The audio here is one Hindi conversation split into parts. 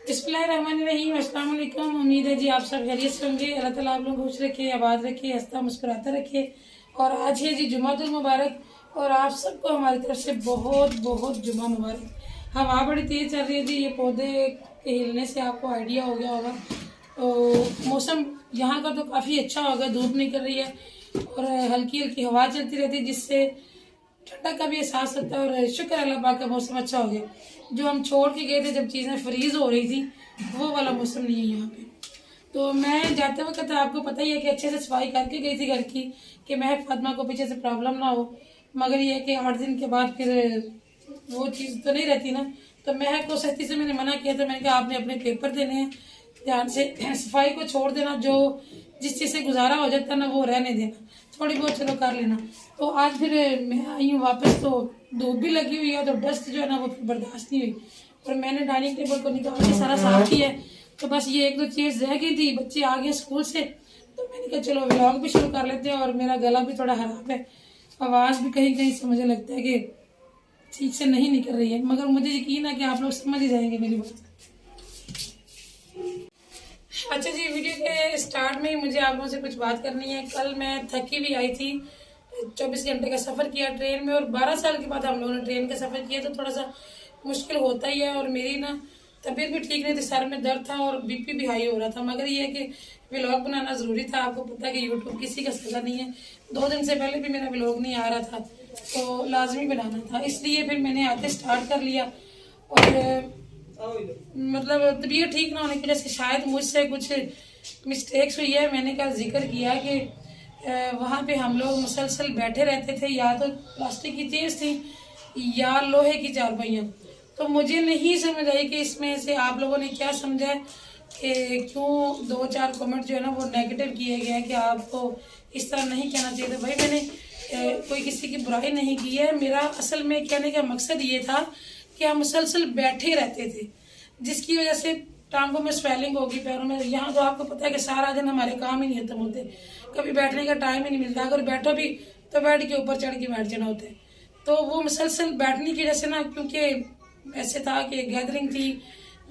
बिस्मिल्लाहिर्रहमानिर्रहीम। अस्सलाम वालेकुम। उम्मीद है जी आप सब खैरियत से होंगे। अल्लाह ताला आप लोगों को खुश रखे, आबाद रखे, हंसता मुस्कुराता रखे। और आज है जी जुमातुल मुबारक और आप सबको हमारी तरफ से बहुत बहुत जुमा मुबारक। हवा बड़ी तेज़ चल रही है जी, ये पौधे के हिलने से आपको आइडिया हो गया होगा। तो मौसम यहाँ का तो काफ़ी अच्छा होगा, धूप निकल रही है और हल्की हल्की हवा चलती रहती है, जिससे ठंडा का भी एहसास होता है। और शुक्र अल्लाह पाक का मौसम अच्छा हो गया। जो हम छोड़ के गए थे जब चीज़ें फ्रीज हो रही थी, वो वाला मौसम नहीं है यहाँ पे। तो मैं जाते वक्त आपको पता ही है कि अच्छे से सफाई करके गई थी घर की, कि महक फातिमा को पीछे से प्रॉब्लम ना हो। मगर ये है कि 8 दिन के बाद फिर वो चीज़ तो नहीं रहती ना। तो महक को सख्ती से मैंने मना किया था। मैंने कहा आपने अपने पेपर देने हैं, ध्यान से सफाई को छोड़ देना, जो जिस चीज़ से गुजारा हो जाता है ना वो रहने देना, थोड़ी बहुत चलो कर लेना। तो आज फिर मैं आई हूँ वापस, तो धूप भी लगी हुई है, तो डस्ट जो है ना वो बर्दाश्त नहीं हुई। और मैंने डाइनिंग टेबल को निकाल के सारा साफ किया है। तो बस ये 1-2 चीज़ रह गई थी, बच्चे आ गए स्कूल से, तो मैंने कहा चलो व्लॉग भी शुरू कर लेते हैं। और मेरा गला भी थोड़ा खराब है, आवाज़ भी कहीं कहीं से मुझे लगता है कि ठीक से नहीं निकल रही है, मगर मुझे यकीन है कि आप लोग समझ ही जाएंगे मेरी बात। अच्छा जी, वीडियो के स्टार्ट में ही मुझे आप लोगों से कुछ बात करनी है। कल मैं थकी भी आई थी, 24 घंटे का सफ़र किया ट्रेन में, और 12 साल के बाद हम लोगों ने ट्रेन का सफ़र किया, तो थोड़ा सा मुश्किल होता ही है। और मेरी ना तबीयत भी ठीक नहीं थी, सर में दर्द था और बीपी भी हाई हो रहा था। मगर ये है कि व्लॉग बनाना ज़रूरी था। आपको पता है कि यूट्यूब किसी का सगा नहीं है। 2 दिन से पहले भी मेरा व्लॉग नहीं आ रहा था, तो लाजमी बनाना था, इसलिए फिर मैंने आते स्टार्ट कर लिया। और मतलब तबीयत ठीक ना होने की वजह से शायद मुझसे कुछ मिस्टेक्स हुई है। मैंने कल जिक्र किया कि वहाँ पे हम लोग मुसलसल बैठे रहते थे, या तो प्लास्टिक की चेयर्स थी या लोहे की चारपाइयाँ। तो मुझे नहीं समझ आई कि इसमें से आप लोगों ने क्या समझा है कि क्यों 2-4 कमेंट जो है ना वो नेगेटिव किए गए हैं कि आपको इस तरह नहीं कहना चाहिए था। भाई मैंने कोई किसी की बुराई नहीं की है। मेरा असल में कहने का मकसद ये था कि हम मुसलसल बैठे रहते थे, जिसकी वजह से टांगों में स्वेलिंग होगी, पैरों में। यहाँ तो आपको पता है कि सारा दिन हमारे काम ही नहीं खत्म होते, कभी बैठने का टाइम ही नहीं मिलता। अगर बैठो भी तो बेड के ऊपर चढ़ के बैठ जाना होता है। तो वो मुसलसल बैठने की वजह से ना, क्योंकि ऐसे था कि गैदरिंग थी,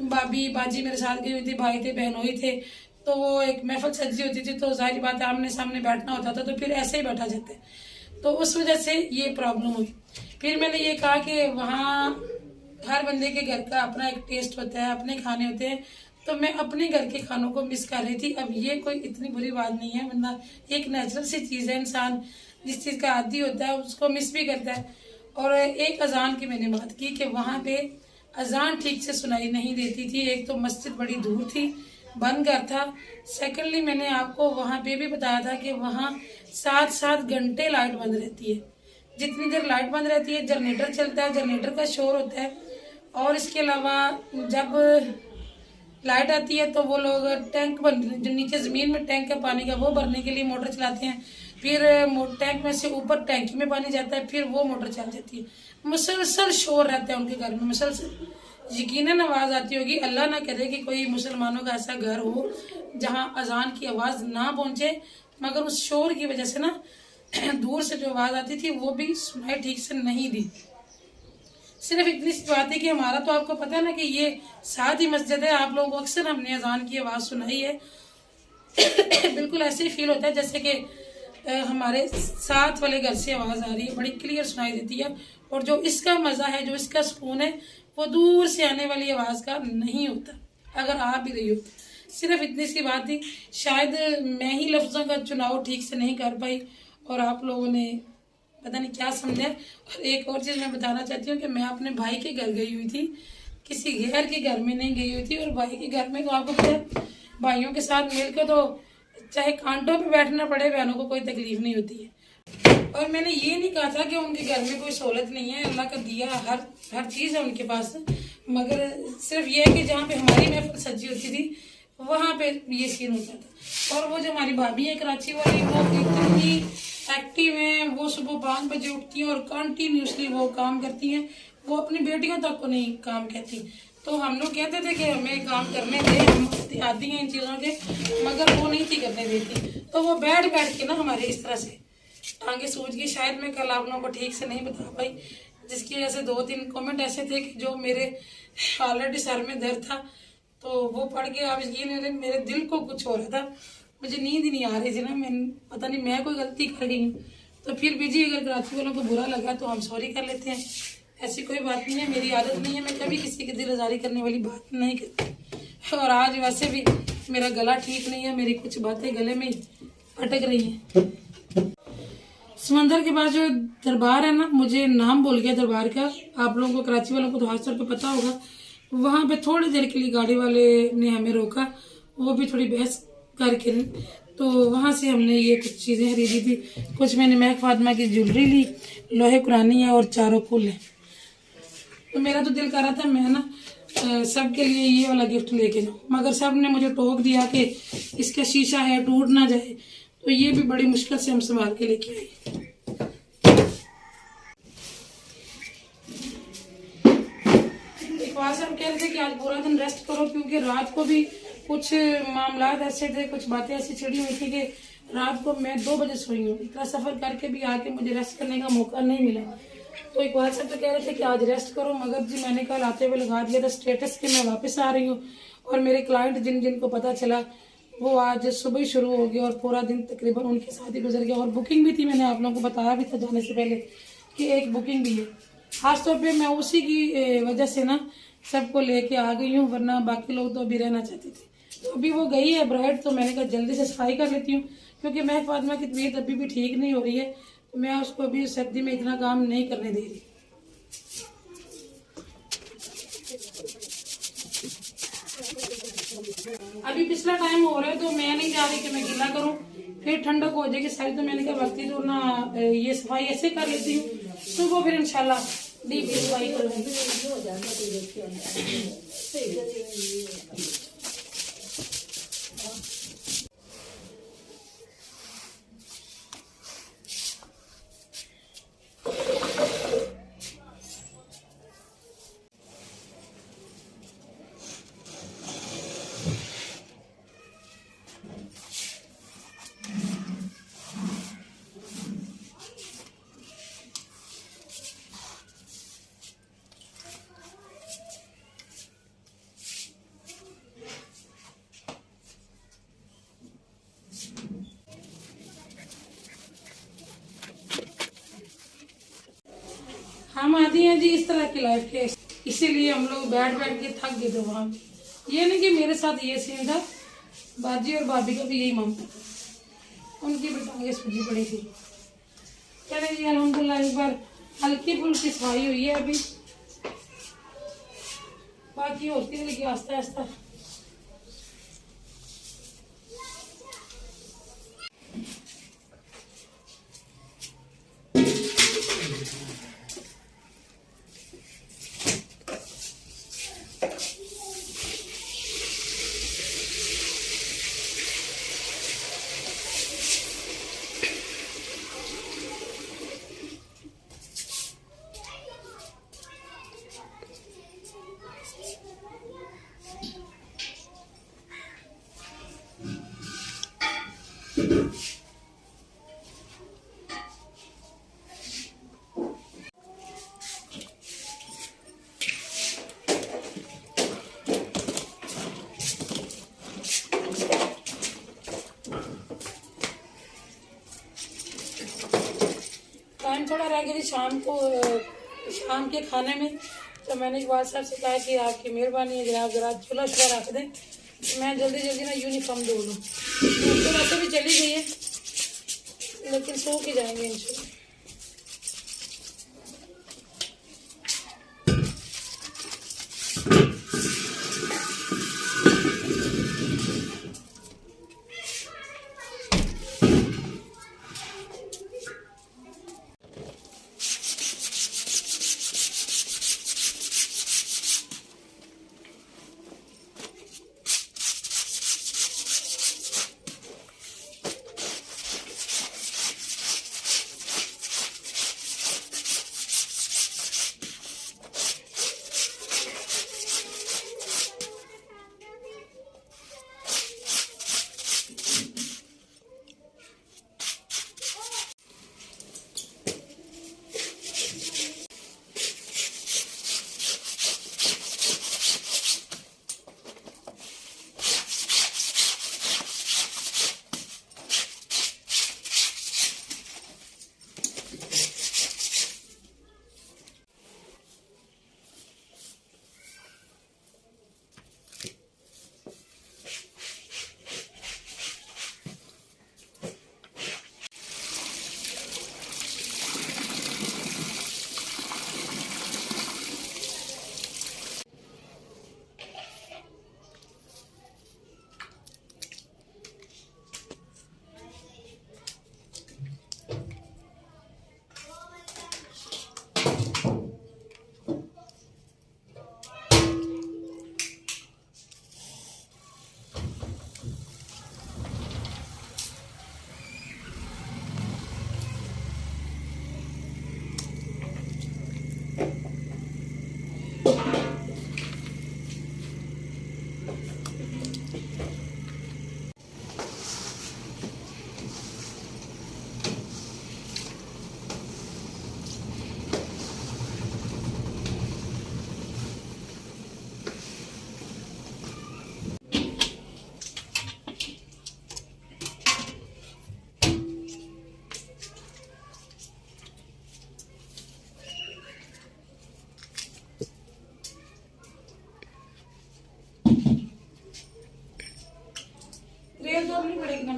भाभी बाजी मेरे साथ गई हुई थी, भाई थे, बहनोई थे, तो वो एक महफिल सजी होती थी, तो जाहिर बात है आमने सामने बैठना होता था, तो फिर ऐसे ही बैठा जाता है। तो उस वजह से ये प्रॉब्लम हुई। फिर मैंने ये कहा कि वहाँ हर बंदे के घर का अपना एक टेस्ट होता है, अपने खाने होते हैं, तो मैं अपने घर के खानों को मिस कर रही थी। अब ये कोई इतनी बुरी बात नहीं है, वरना एक नेचुरल सी चीज़ है, इंसान जिस चीज़ का आदी होता है उसको मिस भी करता है। और एक अजान की मैंने बात की कि वहाँ पे अजान ठीक से सुनाई नहीं देती थी। एक तो मस्जिद बड़ी दूर थी, बंद घर था। सेकेंडली मैंने आपको वहाँ पे भी बताया था कि वहाँ 7-7 घंटे लाइट बंद रहती है। जितनी देर लाइट बंद रहती है जनरेटर चलता है, जनरेटर का शोर होता है। और इसके अलावा जब लाइट आती है तो वो लोग टैंक जो नीचे ज़मीन में टैंक है पानी का, वो भरने के लिए मोटर चलाते हैं। फिर टैंक में से ऊपर टैंकी में पानी जाता है, फिर वो मोटर चल जाती है। मुसलसल शोर रहता है उनके घर में, मुसलसल। यकीनन आवाज़ आती होगी। अल्लाह ना करे कि कोई मुसलमानों का ऐसा घर हो जहाँ अजान की आवाज़ ना पहुँचे, मगर उस शोर की वजह से ना दूर से जो आवाज़ आती थी वो भी सुनाई ठीक से नहीं दी। सिर्फ इतनी सी बात है कि हमारा तो आपको पता है ना कि ये साथ ही मस्जिद है। आप लोगों को अक्सर हमने अजान की आवाज़ सुनाई है। बिल्कुल ऐसे ही फील होता है जैसे कि हमारे साथ वाले घर से आवाज़ आ रही है, बड़ी क्लियर सुनाई देती है। और जो इसका मज़ा है, जो इसका सुकून है, वो दूर से आने वाली आवाज़ का नहीं होता, अगर आ भी रही हो। सिर्फ इतनी सी बात थी। शायद मैं ही लफ्ज़ों का चुनाव ठीक से नहीं कर पाई और आप लोगों ने पता नहीं क्या समझा। और एक और चीज़ मैं बताना चाहती हूँ कि मैं अपने भाई के घर गई हुई थी, किसी गैर के घर में नहीं गई हुई थी। और भाई के घर में तो आपको पता है, भाइयों के साथ मिलकर तो चाहे कांटों पे बैठना पड़े, बहनों को कोई तकलीफ नहीं होती है। और मैंने ये नहीं कहा था कि उनके घर में कोई सहूलत नहीं है, अल्लाह का दिया हर चीज़ है उनके पास। मगर सिर्फ ये है कि जहाँ पे हमारी महफिल सजी होती थी वहाँ पे ये सीन होता था। और वो जो हमारी भाभी है कराची वाली, वो इतनी एक्टिव हैं, वो सुबह 5 बजे उठती हैं और कंटिन्यूसली वो काम करती हैं। वो अपनी बेटियों तक को नहीं काम कहती। तो हम लोग कहते थे कि हमें काम करने दे, हम आती हैं इन चीज़ों के, मगर वो नहीं थी करने देती। तो वो बैठ के ना हमारे इस तरह से टांगे सूझ गई। शायद मैं कल आप लोगों को ठीक से नहीं बता पाई, जिसकी वजह से 2-3 कमेंट ऐसे थे कि जो मेरे ऑलरेडी सर में दर्द था तो वो पढ़ के आप यकीन नहीं करें, मेरे दिल को कुछ हो रहा था, मुझे नींद ही नहीं आ रही थी ना, मैं पता नहीं मैं कोई गलती कर गई हूँ। तो फिर भी जी अगर कराची वालों को बुरा लगा तो हम सॉरी कर लेते हैं, ऐसी कोई बात नहीं है, मेरी आदत नहीं है, मैं कभी किसी की दिल आज़ारी करने वाली बात नहीं करती। और आज वैसे भी मेरा गला ठीक नहीं है, मेरी कुछ बातें गले में अटक रही हैं। समंदर के पास जो दरबार है ना, मुझे नाम भूल गया दरबार का, आप लोगों को कराची वालों को तो खासतौर पे पता होगा। वहाँ पे थोड़ी देर के लिए गाड़ी वाले ने हमें रोका, वो भी थोड़ी बहस करके, तो वहाँ से हमने ये कुछ चीज़ें खरीदी थी। कुछ मैंने महक फातिमा की ज्वेलरी ली, लोहे कुरानी है और चारों फूल है। तो मेरा तो दिल कर रहा था मैं ना सबके लिए ये वाला गिफ्ट लेके जाऊँ, मगर सब ने मुझे टोक दिया कि इसका शीशा है, टूट ना जाए। तो ये भी बड़ी मुश्किल से हम संभाल के लेके आए। एक बार से हम कह रहे थे कि आज पूरा दिन रेस्ट करो, क्योंकि रात को भी कुछ मामला ऐसे थे, कुछ बातें ऐसी छिड़ी हुई थी कि रात को मैं 2 बजे सोई हूँ। इतना सफर करके भी आके मुझे रेस्ट करने का मौका नहीं मिला। तो एक बार से तो कह रहे थे कि आज रेस्ट करो, मगर जी मैंने कल आते हुए लगा दिया था स्टेटस के मैं वापस आ रही हूँ। और मेरे क्लाइंट जिन जिनको पता चला वो आज सुबह ही शुरू हो गया और पूरा दिन तकरीबन उनके साथ ही गुजर गया। और बुकिंग भी थी, मैंने आप लोगों को बताया भी था जाने से पहले कि एक बुकिंग भी है। खासतौर पे मैं उसी की वजह से ना सबको लेके आ गई हूँ, वरना बाकी लोग तो अभी रहना चाहते थे। तो अभी वो गई है ब्राइड, तो मैंने कहा जल्दी से सफाई कर लेती हूँ, क्योंकि महक फातिमा की तबीयत अभी भी ठीक नहीं हो रही है, तो मैं उसको अभी सर्दी में इतना काम नहीं करने दे रही। अभी पिछला टाइम हो रहा है तो मैं नहीं चाह रही कि मैं गीला करूं, फिर ठंडक हो जाएगी सारी। तो मैंने कहा वक्ती तो ना ये सफाई ऐसे कर लेती हूँ, सुबह फिर इंशाल्लाह डीप सफाई करूंगी। हम आदि हैं जी इस तरह की लाइफ के, इसीलिए हम लोग बैठ बैठ के थक गए थे वहाँ। ये नहीं कि मेरे साथ ये सीन था, बाजी और भाभी का भी यही मामला था, उनकी भी टांगे सूजी पड़ी थी। चले जी अल्हम्दुलिल्लाह इस बार हल्की फुल्की सफाई हुई है, अभी बाकी होती है लेकिन आस्ता आस्ता। टाइम थोड़ा रह गया शाम को, शाम के खाने में। तो मैंने इकबाल साहब से कहा कि आपकी मेहरबानी है जनाब, जरा चूल्हा चूल्हा रख दें, मैं जल्दी जल्दी ना यूनिफॉर्म धो लूँ। तो वैसे भी चली गई है, लेकिन सो के जाएंगे इंशाल्लाह।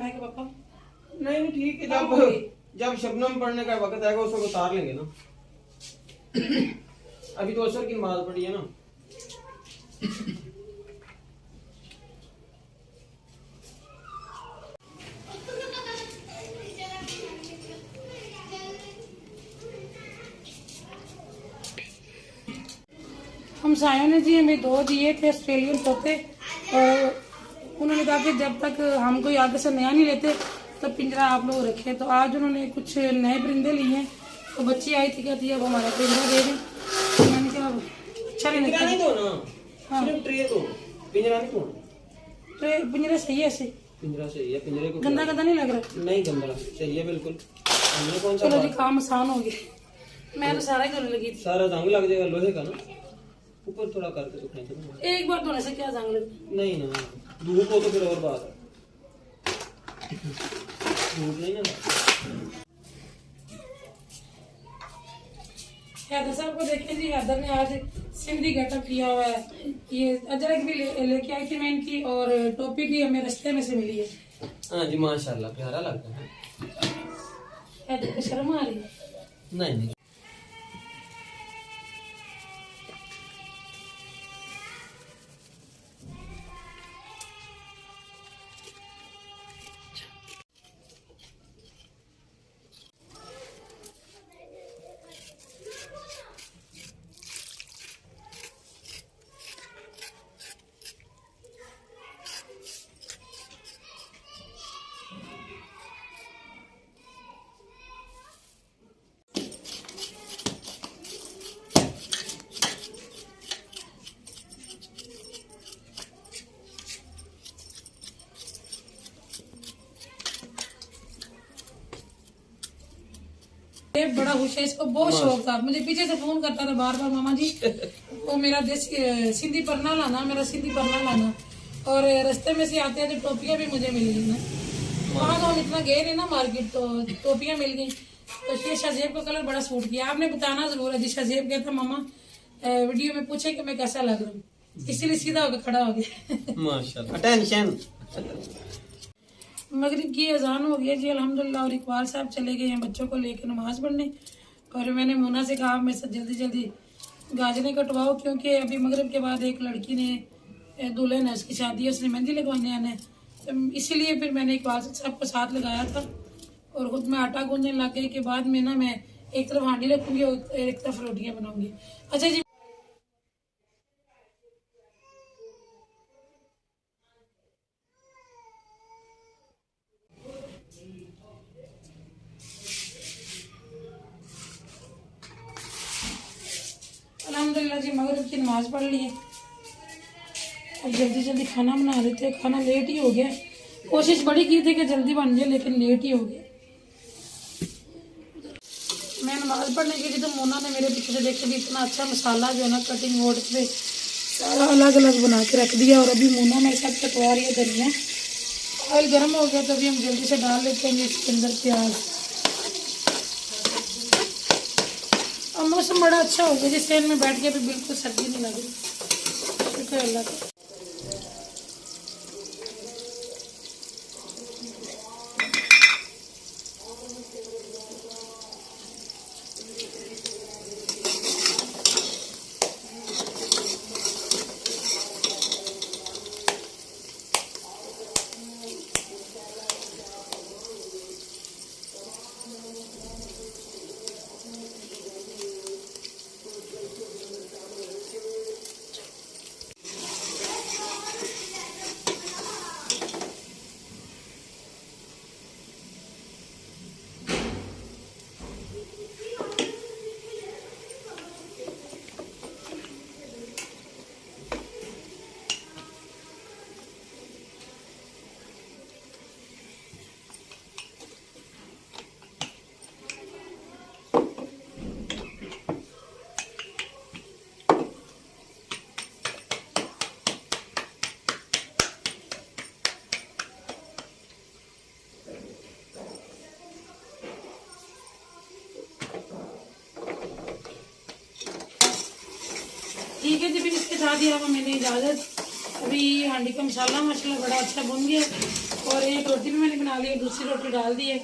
है कि पापा? नहीं नहीं ठीक है, कब होगी? जब शबनम पढ़ने का वक्त आएगा उसको उतार लेंगे ना। अभी तो असर की नमाज पढ़ी है ना। हम सायों ने जी हमें 2 दिए थे ऑस्ट्रेलियन तोते, और उन्होंने कहा कि जब तक हम कोई आगे से नया नहीं लेते तो पिंजरा आप लोग रखे। तो आज उन्होंने कुछ नए परिंदे लिए हैं, तो बच्ची आई थी कहती है अब हमारा पिंजरा दे दें। तो मैंने कहा अच्छा नहीं पिंजरा नहीं लगता। दो ना, हाँ। सिर्फ ट्रे दो, पिंजरा नहीं दो। पिंजरा सही है ऐसे? पिंजरा सही है, पिंजरे को गंदा गंदा नहीं लग रहा? नहीं गंदा सही है बिल्कुल। हमने कौन सा चलो जी काम आसान हो गया। मैं तो सारा ही धोने लगी थी। सारा जंग लग जाएगा लोहे का ना, ऊपर थोड़ा करके तो खींच दो। एक बार धोने से क्या जंग लगे? नहीं ना, धूप हो तो फिर और बात है। धूप नहीं ना। हैदर साहब को देखें जी, हैदर ने आज सिंधी गेटअप किया हुआ है। ये अजरक भी लेके आई थी मैं इनकी, और टोपी भी हमें रास्ते में से मिली है। हाँ जी माशाल्लाह प्यारा लगता है। हैदर को शर्म आ रही है? नहीं नहीं ये बड़ा खुश है, इसको बहुत शौक था। मुझे पीछे से फोन करता था बार बार, मामा जी वो मेरा देसी सिंधी परना लाना, मेरा सिंधी परना लाना। और रास्ते में से आते हैं तो टोपियां भी मुझे मिल गई ना। वहाँ तो हम इतना गए नहीं ना मार्केट, तो टोपियां मिल गई। तो ये शाजेब का कलर बड़ा सूट किया। आपने बताना जरूर है जी। शाजेब कहता मामा वीडियो में पूछे कि मैं कैसा लग रहा हूँ, इसीलिए सीधा होकर खड़ा हो गया। माशाल्लाह अटेंशन। मगरिब की अजान हो गई जी अल्हम्दुलिल्लाह, और इकबाल साहब चले गए हैं बच्चों को लेकर नमाज पढ़ने। और मैंने मोना से कहा मैं जल्दी जल्दी गाजरें कटवाओ, क्योंकि अभी मगरिब के बाद एक लड़की ने दुल्हन है उसकी शादी है, उसने मेहंदी लगवाने आना है। तो इसीलिए फिर मैंने इकबाल साहब को साथ लगाया था, और खुद मैं आटा गूंदने लग गई के बाद में ना मैं एक तरफ हांडी रखूंगी और एक तरफ रोटियां बनाऊंगी। अच्छा जी अल्हम्दुलिल्लाह जी मगरिब की नमाज पढ़ ली है। अब जल्दी जल्दी खाना बना रहे थे, खाना लेट ही हो गया। कोशिश बड़ी की थी कि जल्दी बन जाए लेकिन लेट ही हो गया। मैं नमाज पढ़ने गई थी तो मोना ने मेरे पीछे से देख के भी इतना अच्छा मसाला जो है ना कटिंग बोर्ड पे सारा अलग अलग बना के रख दिया। और अभी मोना मेरे साथ कटवा रही है धनिया। ऑयल गर्म हो गया तो अभी हम जल्दी से डाल लेते हैं इसके अंदर प्याज। और मौसम बड़ा अच्छा हो गया जिस ट्रेन में बैठ के भी बिल्कुल सर्दी नहीं लग रही, शुक्र अल्लाह का। ठीक है जी, फिर इसके साथ ही अब मैंने इजाज़त। अभी हांडी का मसाला माशाल्लाह बड़ा अच्छा बन गया। और एक रोटी भी मैंने बना ली है, दूसरी रोटी डाल दी है।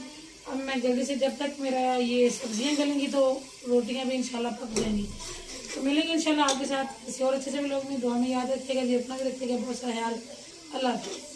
अब मैं जल्दी से, जब तक मेरा ये सब्जियां गलेंगी तो रोटियां भी इंशाल्लाह पक जाएंगी। तो मिलेंगे इंशाल्लाह आपके साथ किसी और अच्छे से व्लॉग में। दुआ में याद रखिएगा जी, अपना भी रखिएगा बहुत सा ख्याल। अल्लाह हाफ़िज़।